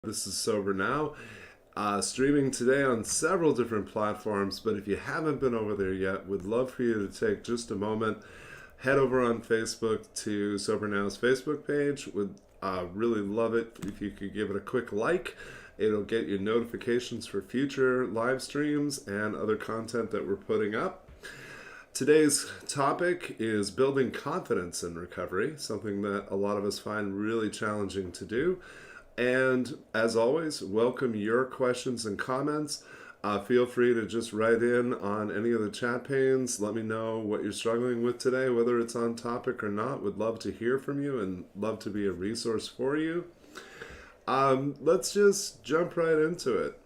This is Sober Now, streaming today on several different platforms. But if you haven't been over there yet, would love for you to take just a moment, head over on Facebook to Sober Now's Facebook page. Would really love it if you could give it a quick like. It'll get you notifications for future live streams and other content that we're putting up. Today's topic is building confidence in recovery, something that a lot of us find really challenging to do. And as always, welcome your questions and comments. Feel free to just write in on any of the chat panes. Let me know what you're struggling with today, whether it's on topic or not. Would love to hear from you and love to be a resource for you. Let's just jump right into it.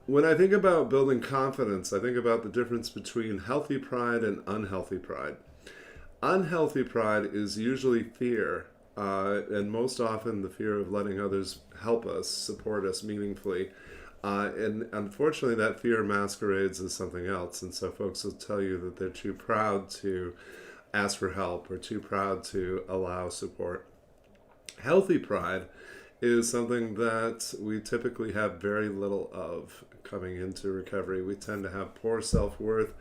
When I think about building confidence, I think about the difference between healthy pride and unhealthy pride. Unhealthy pride is usually fear. And most often the fear of letting others help us, support us meaningfully. And unfortunately, that fear masquerades as something else. And so folks will tell you that they're too proud to ask for help or too proud to allow support. Healthy pride is something that we typically have very little of coming into recovery. We tend to have poor self-worth.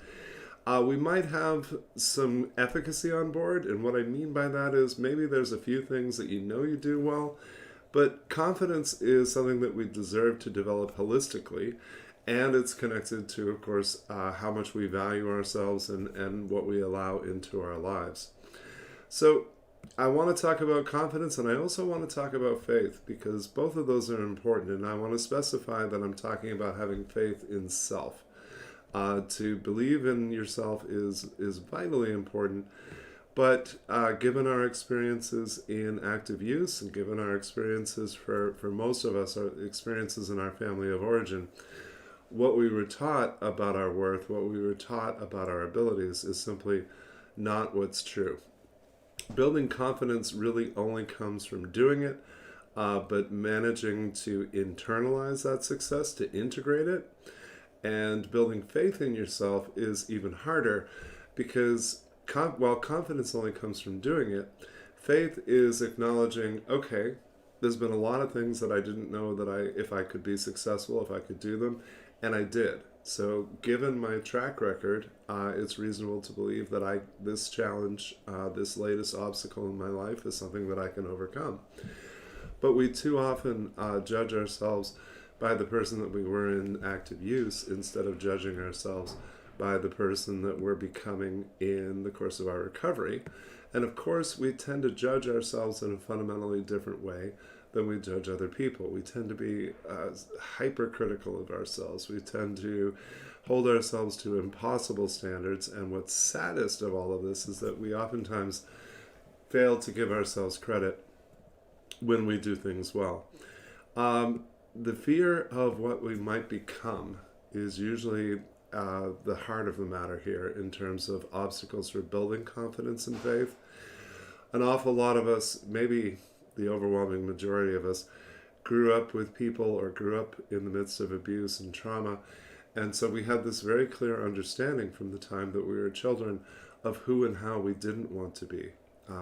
We might have some efficacy on board, and what I mean by that is maybe there's a few things that you know you do well, but confidence is something that we deserve to develop holistically, and it's connected to, of course, how much we value ourselves and what we allow into our lives. So I want to talk about confidence, and I also want to talk about faith, because both of those are important, and I want to specify that I'm talking about having faith in self. To believe in yourself is vitally important, but given our experiences in active use and given our experiences for most of us, our experiences in our family of origin, what we were taught about our worth, what we were taught about our abilities is simply not what's true. Building confidence really only comes from doing it, but managing to internalize that success, to integrate it. And building faith in yourself is even harder because while confidence only comes from doing it, faith is acknowledging, okay, there's been a lot of things that I didn't know that if I could be successful, if I could do them, and I did. So given my track record, it's reasonable to believe that this challenge, this latest obstacle in my life is something that I can overcome. But we too often judge ourselves by the person that we were in active use instead of judging ourselves by the person that we're becoming in the course of our recovery. And of course, we tend to judge ourselves in a fundamentally different way than we judge other people. We tend to be hypercritical of ourselves. We tend to hold ourselves to impossible standards. And what's saddest of all of this is that we oftentimes fail to give ourselves credit when we do things well. The fear of what we might become is usually the heart of the matter here in terms of obstacles for building confidence and faith. An awful lot of us, maybe the overwhelming majority of us, grew up with people or grew up in the midst of abuse and trauma. And so we had this very clear understanding from the time that we were children of who and how we didn't want to be.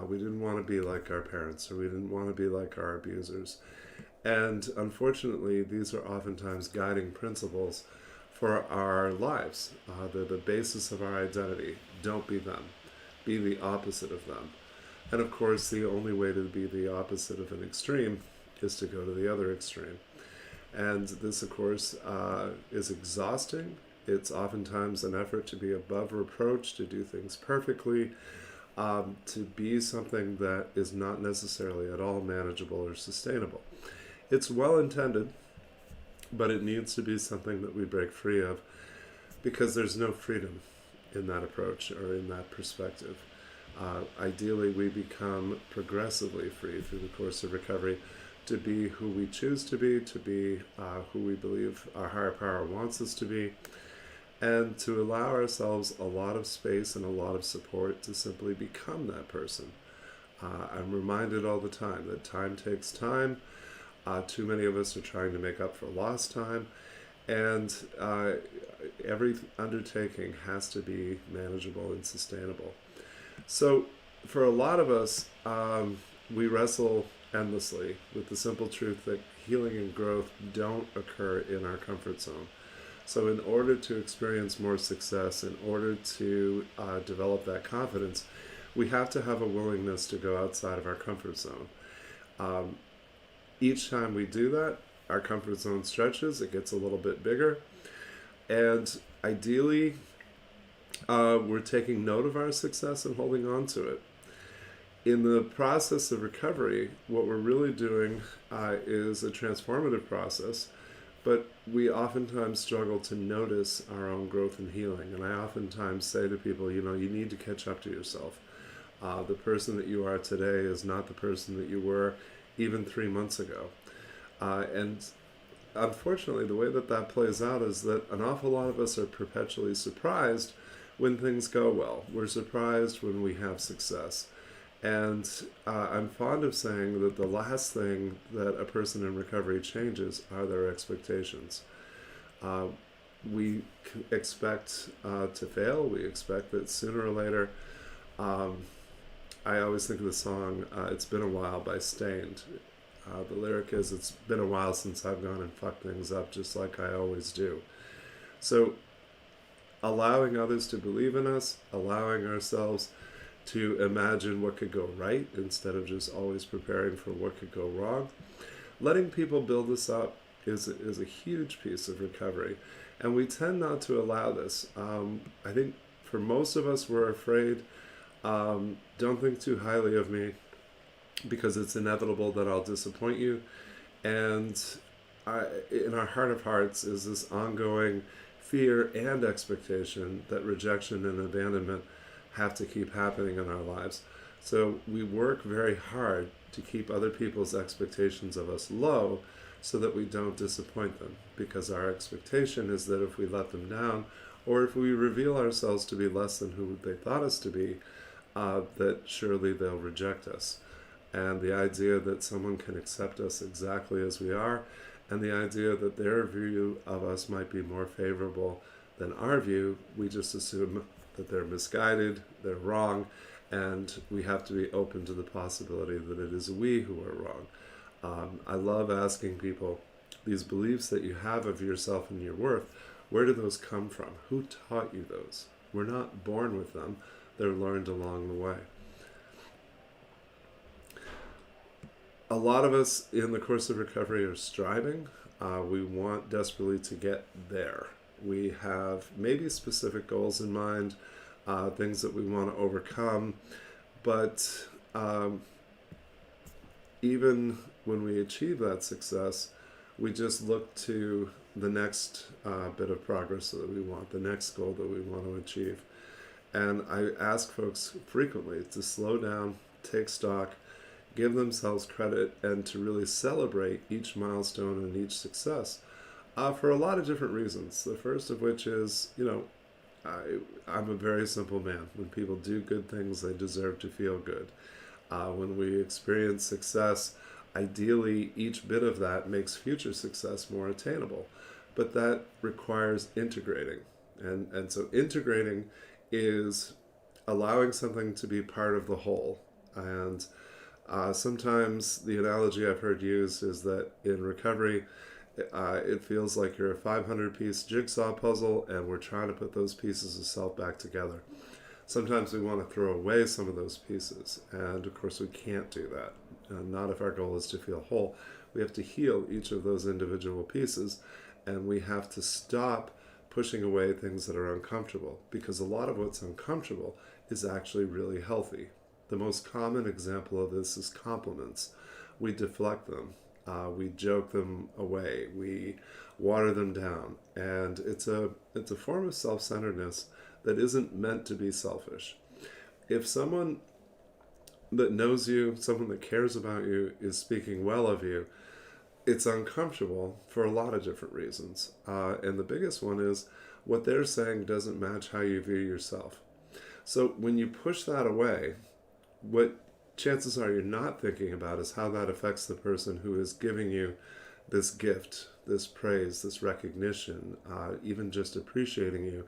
We didn't want to be like our parents, or we didn't want to be like our abusers. And unfortunately, these are oftentimes guiding principles for our lives. They're the basis of our identity. Don't be them. Be the opposite of them. And of course, the only way to be the opposite of an extreme is to go to the other extreme. And this, of course, is exhausting. It's oftentimes an effort to be above reproach, to do things perfectly, to be something that is not necessarily at all manageable or sustainable. It's well intended, but it needs to be something that we break free of, because there's no freedom in that approach or in that perspective. Ideally, we become progressively free through the course of recovery to be who we choose to be who we believe our higher power wants us to be, and to allow ourselves a lot of space and a lot of support to simply become that person. I'm reminded all the time that time takes time. Too many of us are trying to make up for lost time, and every undertaking has to be manageable and sustainable. So for a lot of us, we wrestle endlessly with the simple truth that healing and growth don't occur in our comfort zone. So in order to experience more success, in order to develop that confidence, we have to have a willingness to go outside of our comfort zone. Um, each time we do that, our comfort zone stretches, it gets a little bit bigger, and ideally, we're taking note of our success and holding on to it. In the process of recovery, what we're really doing is a transformative process, but we oftentimes struggle to notice our own growth and healing. And I oftentimes say to people, you need to catch up to yourself. The person that you are today is not the person that you were even 3 months ago. And unfortunately, the way that plays out is that an awful lot of us are perpetually surprised when things go well. We're surprised when we have success. And I'm fond of saying that the last thing that a person in recovery changes are their expectations. We expect to fail. We expect that sooner or later. I always think of the song "It's Been a While" by Stained. The lyric is, "It's been a while since I've gone and fucked things up just like I always do." So allowing others to believe in us, allowing ourselves to imagine what could go right instead of just always preparing for what could go wrong. Letting people build us up is a huge piece of recovery, and we tend not to allow this. I think for most of us, we're afraid, don't think too highly of me because it's inevitable that I'll disappoint you. And in our heart of hearts is this ongoing fear and expectation that rejection and abandonment have to keep happening in our lives. So we work very hard to keep other people's expectations of us low so that we don't disappoint them, because our expectation is that if we let them down, or if we reveal ourselves to be less than who they thought us to be, that surely they'll reject us. And the idea that someone can accept us exactly as we are, and the idea that their view of us might be more favorable than our view, we just assume that they're misguided, they're wrong, and we have to be open to the possibility that it is we who are wrong. I love asking people, these beliefs that you have of yourself and your worth, where do those come from? Who taught you those? We're not born with them, they're learned along the way. A lot of us in the course of recovery are striving. We want desperately to get there. We have maybe specific goals in mind, things that we want to overcome, but even when we achieve that success, we just look to the next bit of progress that we want, the next goal that we want to achieve. And I ask folks frequently to slow down, take stock, give themselves credit, and to really celebrate each milestone and each success for a lot of different reasons. The first of which is, I'm a very simple man. When people do good things, they deserve to feel good. When we experience success, ideally each bit of that makes future success more attainable. But that requires integrating. And so integrating is allowing something to be part of the whole. And sometimes the analogy I've heard used is that in recovery, it feels like you're a 500-piece jigsaw puzzle and we're trying to put those pieces of self back together. Sometimes we want to throw away some of those pieces, and of course we can't do that. Not if our goal is to feel whole. We have to heal each of those individual pieces, and we have to stop pushing away things that are uncomfortable, because a lot of what's uncomfortable is actually really healthy. The most common example of this is compliments. We deflect them. We joke them away. We water them down. And it's a form of self-centeredness that isn't meant to be selfish. If someone that knows you, someone that cares about you, is speaking well of you, it's uncomfortable for a lot of different reasons. And the biggest one is what they're saying doesn't match how you view yourself. So when you push that away, what chances are you're not thinking about is how that affects the person who is giving you this gift, this praise, this recognition, even just appreciating you.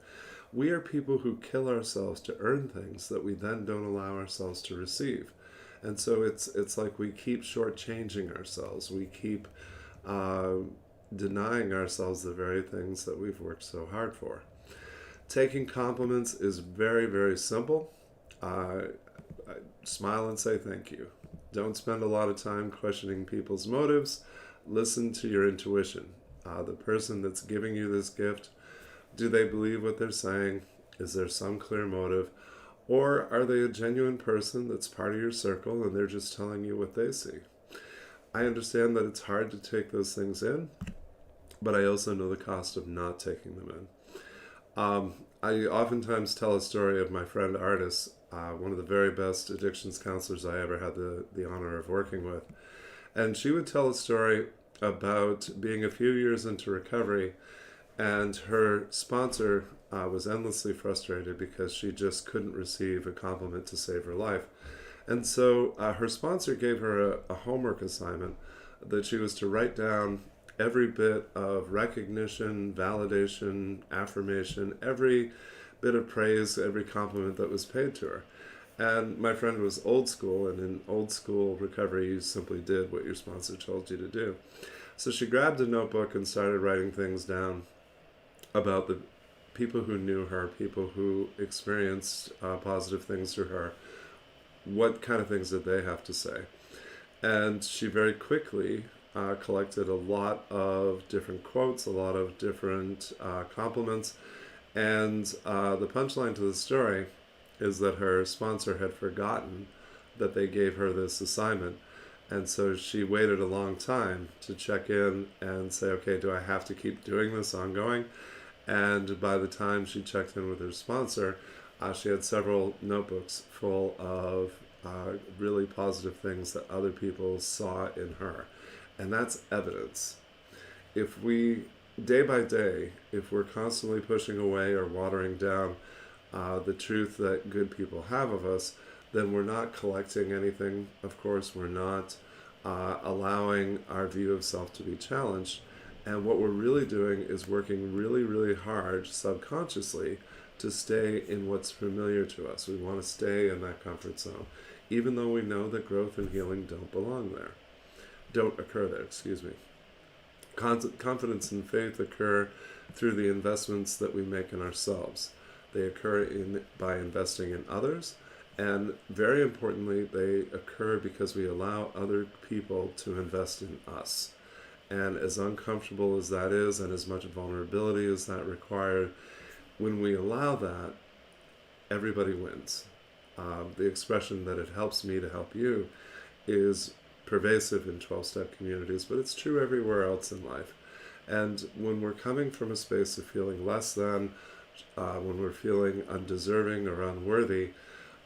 We are people who kill ourselves to earn things that we then don't allow ourselves to receive. And so it's like we keep shortchanging ourselves. We keep uh, denying ourselves the very things that we've worked so hard for. Taking compliments is very, very simple. Uh, Smile and say thank you. Don't spend a lot of time questioning people's motives. Listen to your intuition. The person that's giving you this gift, do they believe what they're saying? Is there some clear motive? Or are they a genuine person that's part of your circle and they're just telling you what they see? I understand that it's hard to take those things in, but I also know the cost of not taking them in. I oftentimes tell a story of my friend Artis, one of the very best addictions counselors I ever had the honor of working with. And she would tell a story about being a few years into recovery, and her sponsor was endlessly frustrated because she just couldn't receive a compliment to save her life. And so her sponsor gave her a homework assignment that she was to write down every bit of recognition, validation, affirmation, every bit of praise, every compliment that was paid to her. And my friend was old school, and in old school recovery, you simply did what your sponsor told you to do. So she grabbed a notebook and started writing things down about the people who knew her, people who experienced positive things through her. What kind of things did they have to say? And she very quickly collected a lot of different quotes, a lot of different compliments. And the punchline to the story is that her sponsor had forgotten that they gave her this assignment. And so she waited a long time to check in and say, okay, do I have to keep doing this ongoing? And by the time she checked in with her sponsor, she had several notebooks full of really positive things that other people saw in her. And that's evidence. If we, day by day, if we're constantly pushing away or watering down the truth that good people have of us, then we're not collecting anything. Of course, we're not allowing our view of self to be challenged. And what we're really doing is working really, really hard subconsciously to stay in what's familiar to us. We want to stay in that comfort zone, even though we know that growth and healing don't occur there, excuse me. Confidence and faith occur through the investments that we make in ourselves. They occur by investing in others, and very importantly, they occur because we allow other people to invest in us. And as uncomfortable as that is, and as much vulnerability as that required, when we allow that, everybody wins. The expression that it helps me to help you is pervasive in 12-step communities, but it's true everywhere else in life. And when we're coming from a space of feeling less than, when we're feeling undeserving or unworthy,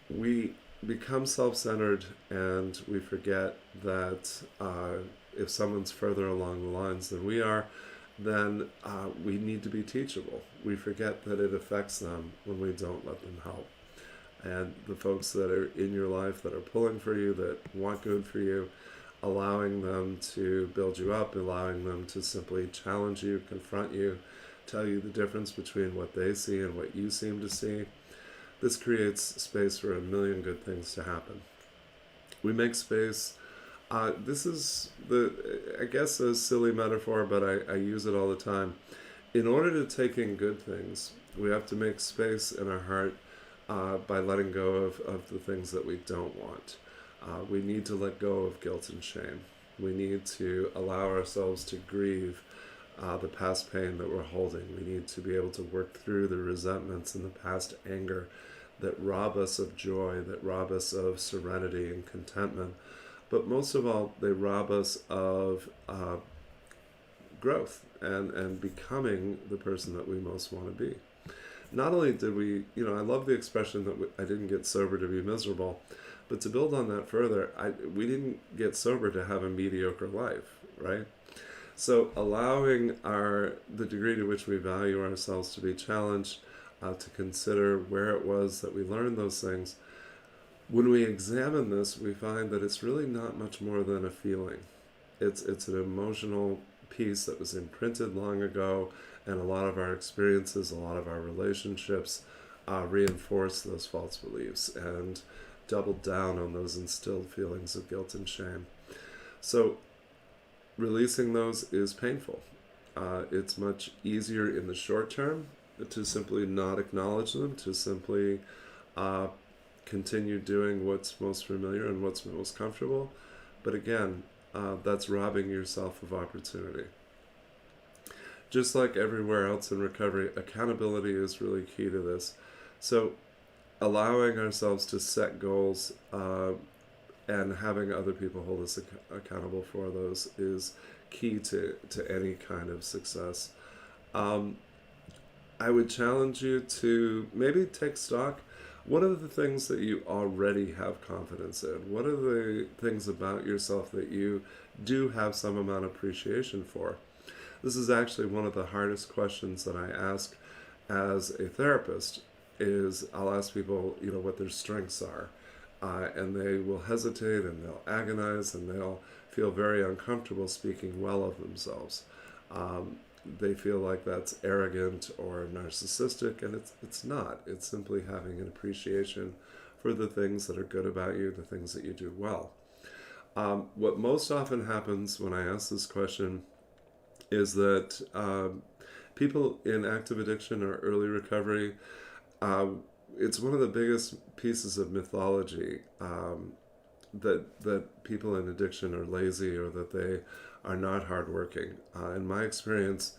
we become self-centered, and we forget that if someone's further along the lines than we are, then we need to be teachable. We forget that it affects them when we don't let them help. And the folks that are in your life that are pulling for you, that want good for you, allowing them to build you up, allowing them to simply challenge you, confront you, tell you the difference between what they see and what you seem to see. This creates space for a million good things to happen. We make space. This is I guess, a silly metaphor, but I use it all the time. In order to take in good things, we have to make space in our heart by letting go of the things that we don't want. We need to let go of guilt and shame. We need to allow ourselves to grieve the past pain that we're holding. We need to be able to work through the resentments and the past anger that rob us of joy, that rob us of serenity and contentment. But most of all, they rob us of growth and becoming the person that we most want to be. Not only did we, I love the expression that I didn't get sober to be miserable, but to build on that further, we didn't get sober to have a mediocre life, right? So allowing the degree to which we value ourselves to be challenged, to consider where it was that we learned those things. When we examine this, we find that it's really not much more than a feeling. It's an emotional piece that was imprinted long ago, and a lot of our experiences, a lot of our relationships reinforce those false beliefs and double down on those instilled feelings of guilt and shame. So releasing those is painful. It's much easier in the short term to simply not acknowledge them, to simply uh, continue doing what's most familiar and what's most comfortable. But again, that's robbing yourself of opportunity. Just like everywhere else in recovery, accountability is really key to this. So, allowing ourselves to set goals and having other people hold us accountable for those is key to any kind of success. Um, I would challenge you to maybe take stock. What are the things that you already have confidence in? What are the things about yourself that you do have some amount of appreciation for? This is actually one of the hardest questions that I ask as a therapist. Is I'll ask people, what their strengths are, and they will hesitate and they'll agonize and they'll feel very uncomfortable speaking well of themselves. They feel like that's arrogant or narcissistic, and it's not. It's simply having an appreciation for the things that are good about you, the things that you do well. What most often happens when I ask this question is that people in active addiction or early recovery, it's one of the biggest pieces of mythology that people in addiction are lazy or that they are not hardworking. In my experience,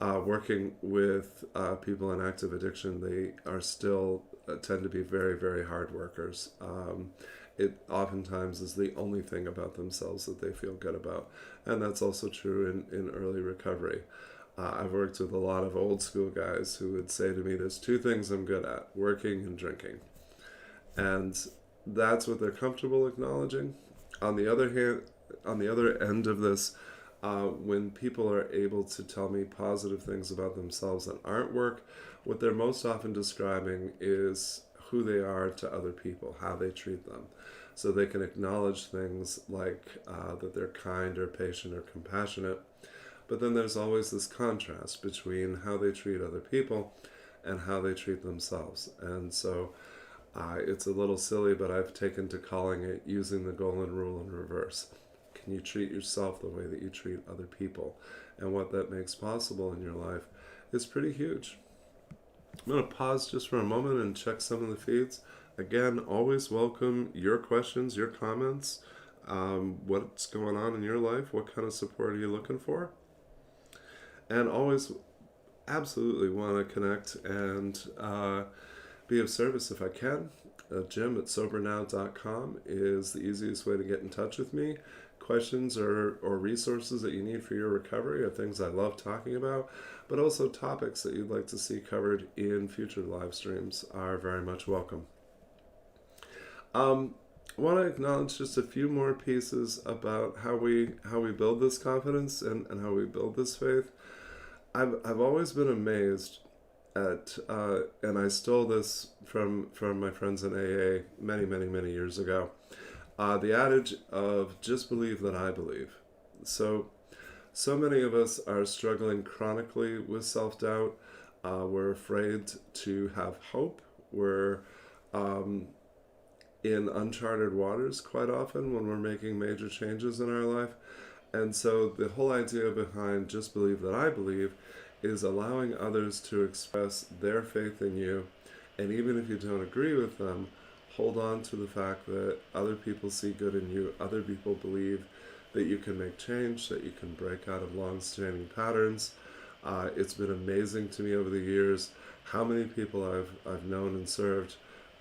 working with people in active addiction, they are still tend to be very, very hard workers. It oftentimes is the only thing about themselves that they feel good about. And that's also true in early recovery. I've worked with a lot of old school guys who would say to me, there's two things I'm good at, working and drinking. And that's what they're comfortable acknowledging. On the other hand, on the other end of this, when people are able to tell me positive things about themselves that aren't work, what they're most often describing is who they are to other people, how they treat them. So they can acknowledge things like that they're kind or patient or compassionate. But then there's always this contrast between how they treat other people and how they treat themselves. And so it's a little silly, but I've taken to calling it using the golden rule in reverse. Can you treat yourself the way that you treat other people? And what that makes possible in your life is pretty huge. I'm going to pause just for a moment and check some of the feeds. Again, always welcome your questions, your comments. What's going on in your life? What kind of support are you looking for? And always absolutely want to connect and be of service if I can. Jim at sobernow.com is the easiest way to get in touch with me. Questions or resources that you need for your recovery are things I love talking about, but also topics that you'd like to see covered in future live streams are very much welcome. I want to acknowledge just a few more pieces about how we build this confidence and how we build this faith. I've always been amazed at, and I stole this from my friends in AA many years ago, the adage of just believe that I believe. So many of us are struggling chronically with self-doubt. We're afraid to have hope. We're in uncharted waters quite often when we're making major changes in our life. And so the whole idea behind just believe that I believe is allowing others to express their faith in you. And even if you don't agree with them, hold on to the fact that other people see good in you. Other people believe that you can make change, that you can break out of long-standing patterns. It's been amazing to me over the years how many people I've known and served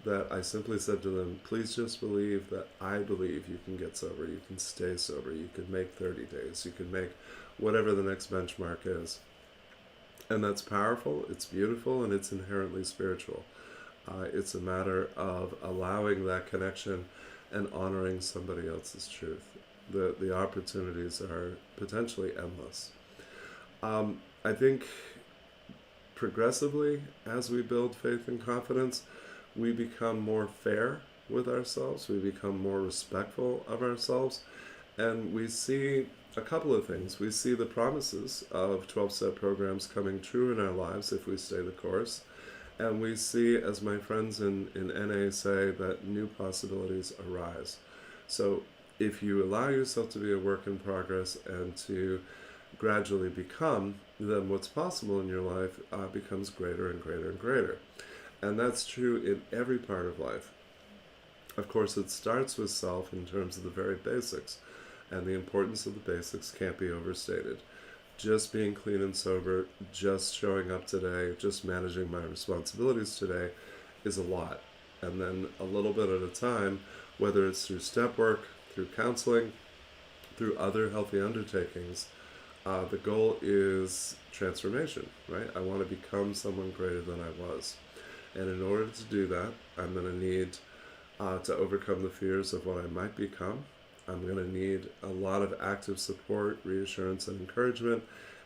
that I simply said to them, please just believe that I believe you can get sober, you can stay sober, you can make 30 days, you can make whatever the next benchmark is. And that's powerful, it's beautiful, and it's inherently spiritual. It's a matter of allowing that connection and honoring somebody else's truth. The opportunities are potentially endless. I think progressively, as we build faith and confidence, we become more fair with ourselves, we become more respectful of ourselves, and we see a couple of things. We see the promises of 12-step programs coming true in our lives if we stay the course, and we see, as my friends in NA say, that new possibilities arise. So if you allow yourself to be a work in progress and to gradually become, then what's possible in your life becomes greater and greater and greater. And that's true in every part of life. Of course, it starts with self in terms of the very basics, and the importance of the basics can't be overstated. Just being clean and sober, just showing up today, just managing my responsibilities today is a lot. And then a little bit at a time, whether it's through step work, through counseling, through other healthy undertakings, the goal is transformation, right? I want to become someone greater than I was. And in order to do that, I'm going to need to overcome the fears of what I might become. I'm going to need a lot of active support, reassurance, and encouragement.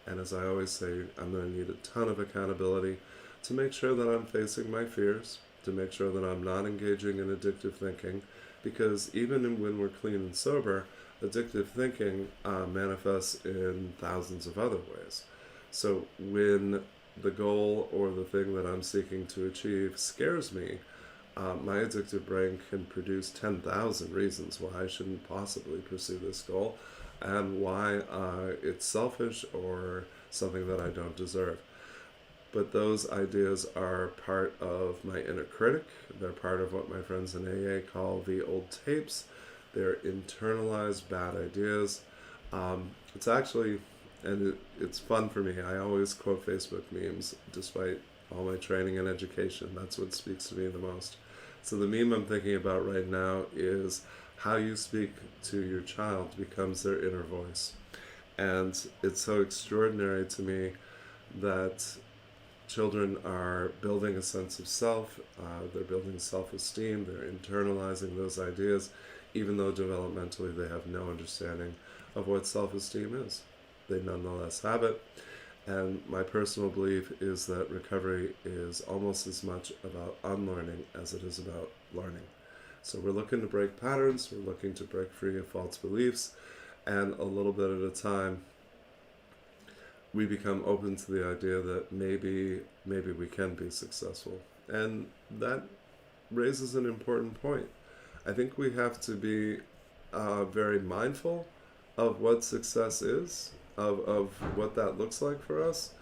And as I always say, I'm going to need a ton of accountability to make sure that I'm facing my fears, to make sure that I'm not engaging in addictive thinking, because even when we're clean and sober, addictive thinking manifests in thousands of other ways. So when the goal or the thing that I'm seeking to achieve scares me, my addictive brain can produce 10,000 reasons why I shouldn't possibly pursue this goal and why it's selfish or something that I don't deserve. But those ideas are part of my inner critic. They're part of what my friends in AA call the old tapes. They're internalized bad ideas. It's actually, and it's fun for me. I always quote Facebook memes despite all my training and education. That's what speaks to me the most. So the meme I'm thinking about right now is how you speak to your child becomes their inner voice. And it's so extraordinary to me that children are building a sense of self, they're building self-esteem, they're internalizing those ideas, even though developmentally they have no understanding of what self-esteem is. They nonetheless have it. And my personal belief is that recovery is almost as much about unlearning as it is about learning. So we're looking to break patterns, we're looking to break free of false beliefs, and a little bit at a time, we become open to the idea that maybe we can be successful. And that raises an important point. I think we have to be very mindful of what success is, of what that looks like for us,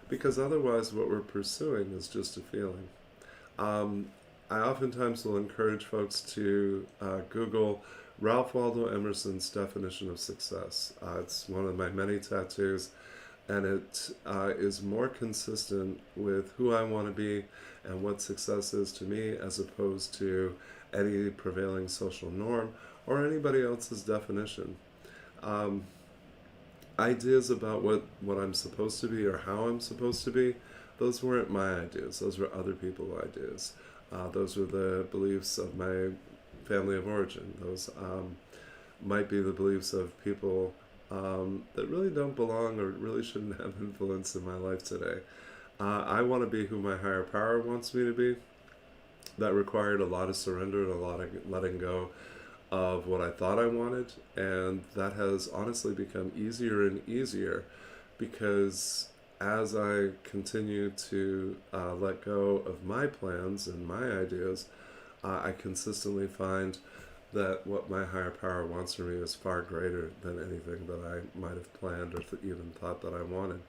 because otherwise what we're pursuing is just a feeling. I oftentimes will encourage folks to Google Ralph Waldo Emerson's definition of success. It's one of my many tattoos, and it is more consistent with who I want to be and what success is to me as opposed to any prevailing social norm or anybody else's definition. Ideas about what I'm supposed to be or how I'm supposed to be, those weren't my ideas. Those were other people's ideas. Those were the beliefs of my family of origin. Those might be the beliefs of people that really don't belong or really shouldn't have influence in my life today. I want to be who my higher power wants me to be. That required a lot of surrender and a lot of letting go of what I thought I wanted, and that has honestly become easier and easier because as I continue to let go of my plans and my ideas, I consistently find that what my higher power wants from me is far greater than anything that I might have planned or even thought that I wanted.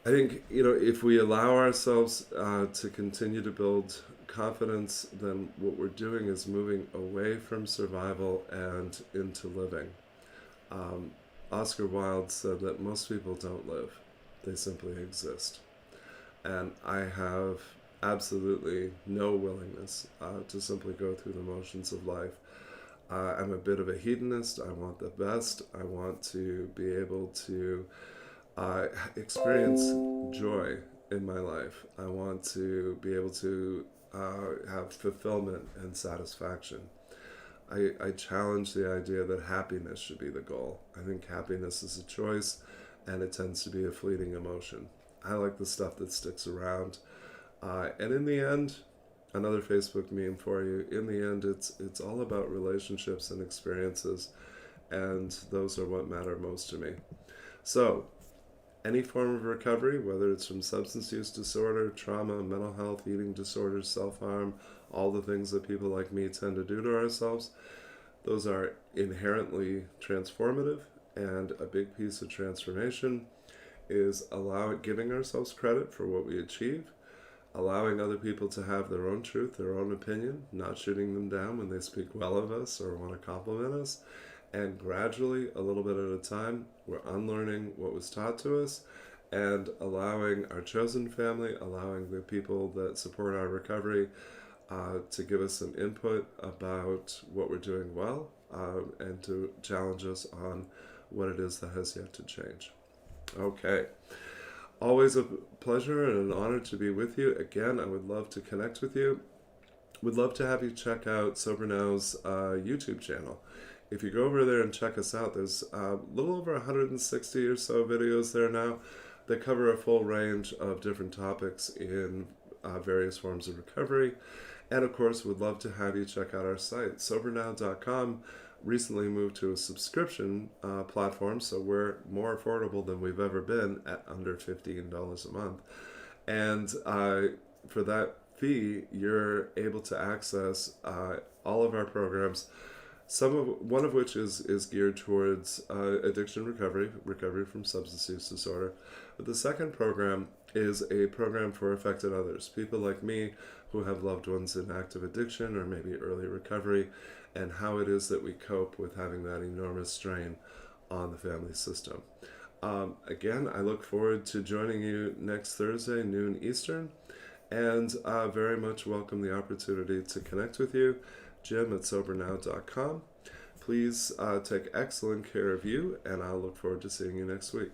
I think, if we allow ourselves to continue to build confidence, then what we're doing is moving away from survival and into living. Oscar Wilde said that most people don't live, they simply exist. And I have absolutely no willingness to simply go through the motions of life. I'm a bit of a hedonist. I want the best. I want to be able to experience joy in my life. I want to be able to have fulfillment and satisfaction. I challenge the idea that happiness should be the goal. I think happiness is a choice, and it tends to be a fleeting emotion. I like the stuff that sticks around. And in the end, another Facebook meme for you, in the end, it's all about relationships and experiences, and those are what matter most to me. So, any form of recovery, whether it's from substance use disorder, trauma, mental health, eating disorders, self-harm, all the things that people like me tend to do to ourselves, Those are inherently transformative, and a big piece of transformation is giving ourselves credit for what we achieve, allowing other people to have their own truth, their own opinion, not shooting them down when they speak well of us or want to compliment us, and gradually, a little bit at a time, we're unlearning what was taught to us and allowing our chosen family, allowing the people that support our recovery to give us some input about what we're doing well, and to challenge us on what it is that has yet to change. Okay. Always a pleasure and an honor to be with you. Again, I would love to connect with you. Would love to have you check out Sober Now's YouTube channel. If you go over there and check us out, there's a little over 160 or so videos there now that cover a full range of different topics in various forms of recovery. And of course, would love to have you check out our site, sobernow.com. Recently moved to a subscription platform, so we're more affordable than we've ever been at under $15 a month. And for that fee, you're able to access all of our programs. One of which is geared towards addiction recovery from substance use disorder. But the second program is a program for affected others, people like me who have loved ones in active addiction or maybe early recovery, and how it is that we cope with having that enormous strain on the family system. Again, I look forward to joining you next Thursday, noon Eastern, and very much welcome the opportunity to connect with you. Jim at sobernow.com. Please take excellent care of you, and I'll look forward to seeing you next week.